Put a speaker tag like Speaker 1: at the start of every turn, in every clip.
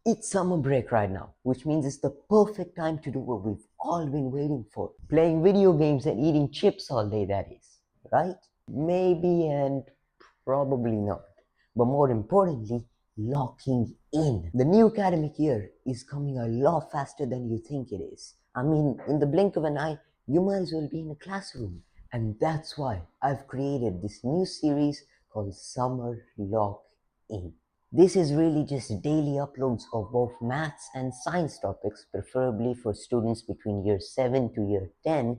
Speaker 1: It's summer break right now, which means it's the perfect time to do what we've all been waiting for. Playing video games and eating chips all day, that is. Right? Maybe and probably not. But more importantly, locking in. The new academic year is coming a lot faster than you think it is. I mean, in the blink of an eye, you might as well be in a classroom. And that's why I've created this new series called Summer Lock In. This is really just daily uploads of both maths and science topics, preferably for students between year 7 to year 10,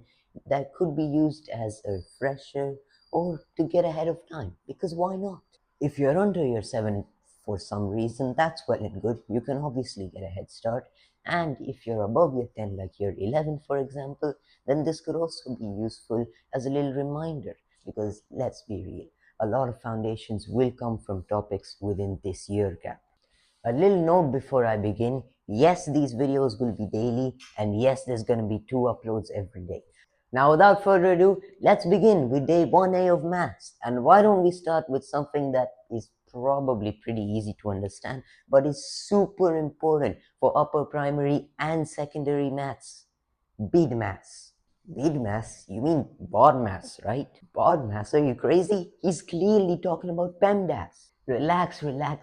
Speaker 1: that could be used as a refresher or to get ahead of time, because why not? If you're under year 7 for some reason, that's well and good. You can obviously get a head start. And if you're above year 10, like year 11, for example, then this could also be useful as a little reminder, because let's be real, a lot of foundations will come from topics within this year gap. A little note before I begin, yes, these videos will be daily, and yes, there's going to be 2 uploads every day. Now, without further ado, let's begin with day 1A of maths. And why don't we start with something that is probably pretty easy to understand, but is super important for upper primary and secondary maths? BIDMAS. BIDMAS? You mean BODMAS, right? BODMAS? Are you crazy? He's clearly talking about PEMDAS. Relax,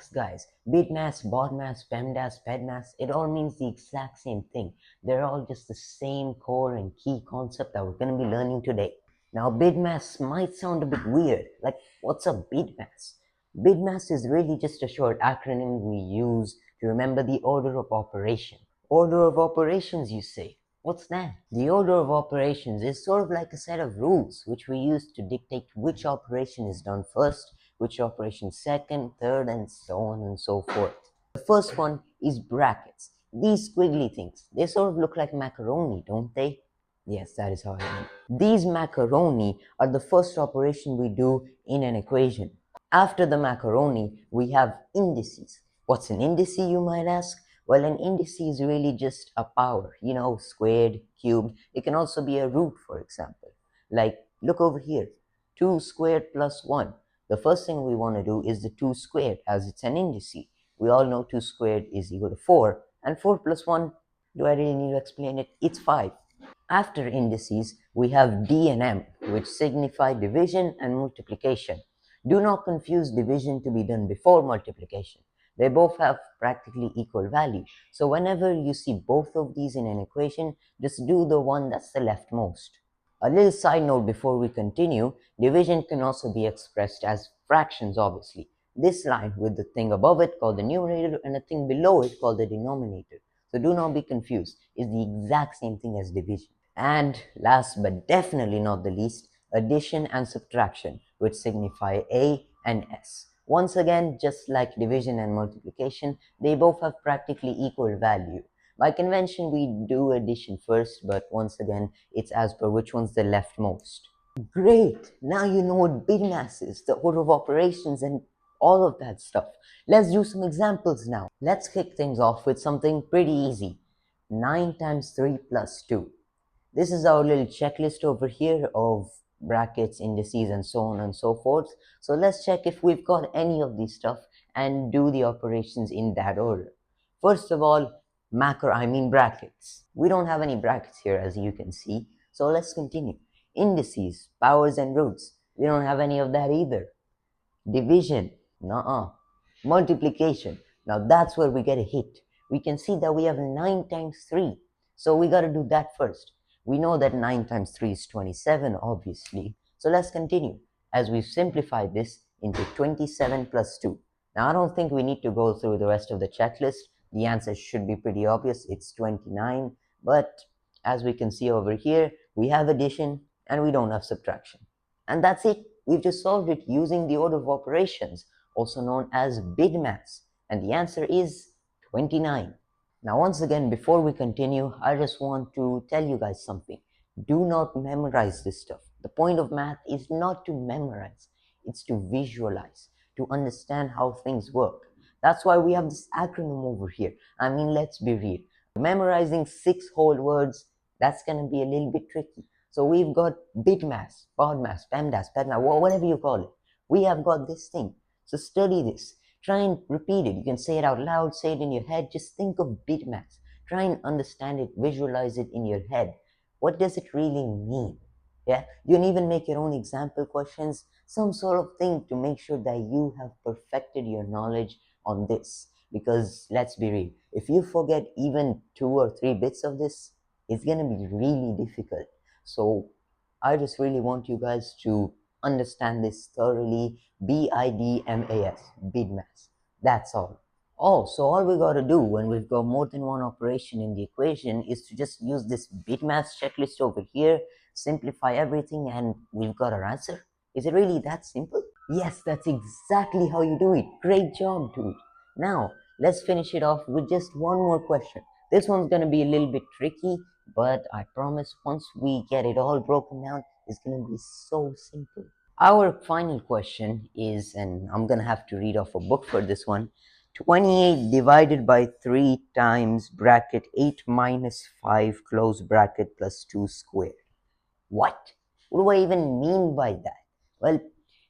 Speaker 1: guys. BIDMAS, BODMAS, PEMDAS, PEDMAS, it all means the exact same thing. They're all just the same core and key concept that we're going to be learning today. Now, BIDMAS might sound a bit weird. Like, what's a BIDMAS? BIDMAS is really just a short acronym we use to remember the order of operation. Order of operations, you say? What's that? The order of operations is sort of like a set of rules which we use to dictate which operation is done first, which operation second, third, and so on and so forth. The first one is brackets. These squiggly things, they sort of look like macaroni, don't they? Yes, that is how I mean. These macaroni are the first operation we do in an equation. After the macaroni, we have indices. What's an indice, you might ask? Well, an indice is really just a power, squared, cubed. It can also be a root, for example. Like, look over here, 2 squared plus 1. The first thing we want to do is the 2 squared, as it's an indice. We all know 2 squared is equal to 4, and 4 plus 1, do I really need to explain it? It's 5. After indices, we have D and M, which signify division and multiplication. Do not confuse division to be done before multiplication. They both have practically equal value. So whenever you see both of these in an equation, just do the one that's the leftmost. A little side note before we continue, division can also be expressed as fractions, obviously. This line with the thing above it called the numerator and the thing below it called the denominator. So do not be confused, it's the exact same thing as division. And last but definitely not the least, addition and subtraction, which signify A and S. Once again, just like division and multiplication, they both have practically equal value. By convention, we do addition first, but once again, it's as per which one's the leftmost. Great! Now you know what BIDMAS is, the order of operations and all of that stuff. Let's do some examples now. Let's kick things off with something pretty easy. 9 times 3 plus 2. This is our little checklist over here of brackets, indices, and so on and so forth. So let's check if we've got any of these stuff and do the operations in that order. First of all, brackets. We don't have any brackets here, as you can see. So let's continue. Indices, powers, and roots. We don't have any of that either. Division, nuh-uh. Multiplication, now that's where we get a hit. We can see that we have 9 times 3. So we got to do that first. We know that 9 times 3 is 27, obviously. So let's continue, as we've simplified this into 27 plus 2. Now, I don't think we need to go through the rest of the checklist. The answer should be pretty obvious. It's 29. But as we can see over here, we have addition and we don't have subtraction. And that's it. We've just solved it using the order of operations, also known as BIDMAS. And the answer is 29. Now, once again, before we continue, I just want to tell you guys something. Do not memorize this stuff. The point of math is not to memorize. It's to visualize, to understand how things work. That's why we have this acronym over here. I mean, let's be real. Memorizing 6 whole words, that's going to be a little bit tricky. So we've got BIDMAS, BODMAS, PEMDAS, PEDMAS, whatever you call it. We have got this thing. So study this. Try and repeat it. You can say it out loud, say it in your head. Just think of BIDMAS. Try and understand it, visualize it in your head. What does it really mean? Yeah, you can even make your own example questions, some sort of thing to make sure that you have perfected your knowledge on this. Because let's be real, if you forget even 2 or 3 bits of this, it's gonna be really difficult. So I just really want you guys to understand this thoroughly. BIDMAS, BIDMAS. That's all. Oh, so all we got to do when we've got more than one operation in the equation is to just use this BIDMAS checklist over here, simplify everything, and we've got our answer. Is it really that simple? Yes, that's exactly how you do it. Great job, dude. Now, let's finish it off with just one more question. This one's going to be a little bit tricky, but I promise once we get it all broken down, it's going to be so simple. Our final question is, and I'm going to have to read off a book for this one, 28 divided by 3 times bracket 8 minus 5 close bracket plus 2 squared. What? What do I even mean by that? Well,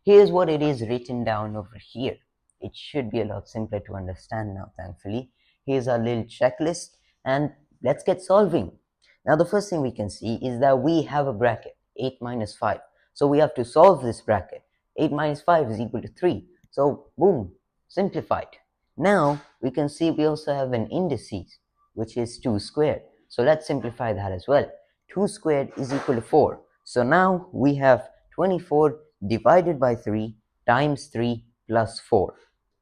Speaker 1: here's what it is written down over here. It should be a lot simpler to understand now, thankfully. Here's our little checklist, and let's get solving. Now, the first thing we can see is that we have a bracket, 8 minus 5. So we have to solve this bracket. 8 minus 5 is equal to 3. So, boom, simplified. Now, we can see we also have an indices, which is 2 squared. So let's simplify that as well. 2 squared is equal to 4. So now we have 24 divided by 3 times 3 plus 4.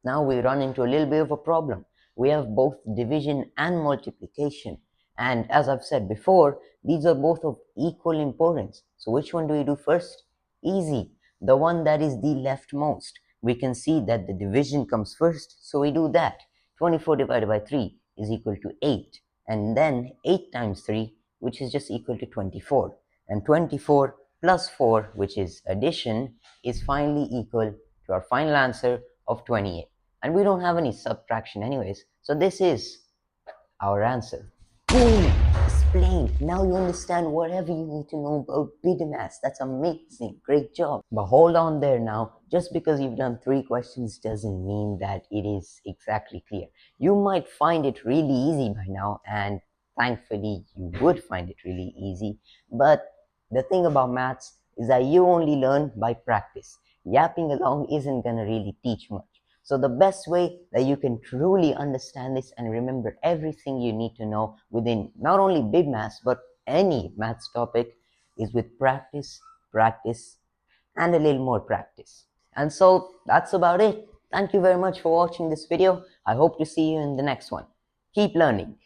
Speaker 1: Now we run into a little bit of a problem. We have both division and multiplication. And as I've said before, these are both of equal importance. So which one do we do first? Easy. The one that is the leftmost. We can see that the division comes first, so we do that. 24 divided by 3 is equal to 8. And then 8 times 3, which is just equal to 24. And 24 plus 4, which is addition, is finally equal to our final answer of 28. And we don't have any subtraction anyways, so this is our answer. Boom! Explained. Now you understand whatever you need to know about BIDMAS. That's amazing. Great job. But hold on there now. Just because you've done 3 questions doesn't mean that it is exactly clear. You might find it really easy by now, and thankfully you would find it really easy. But the thing about maths is that you only learn by practice. Yapping along isn't gonna really teach much. So the best way that you can truly understand this and remember everything you need to know within not only BIDMAS but any maths topic is with practice, practice, and a little more practice. And so that's about it. Thank you very much for watching this video. I hope to see you in the next one. Keep learning.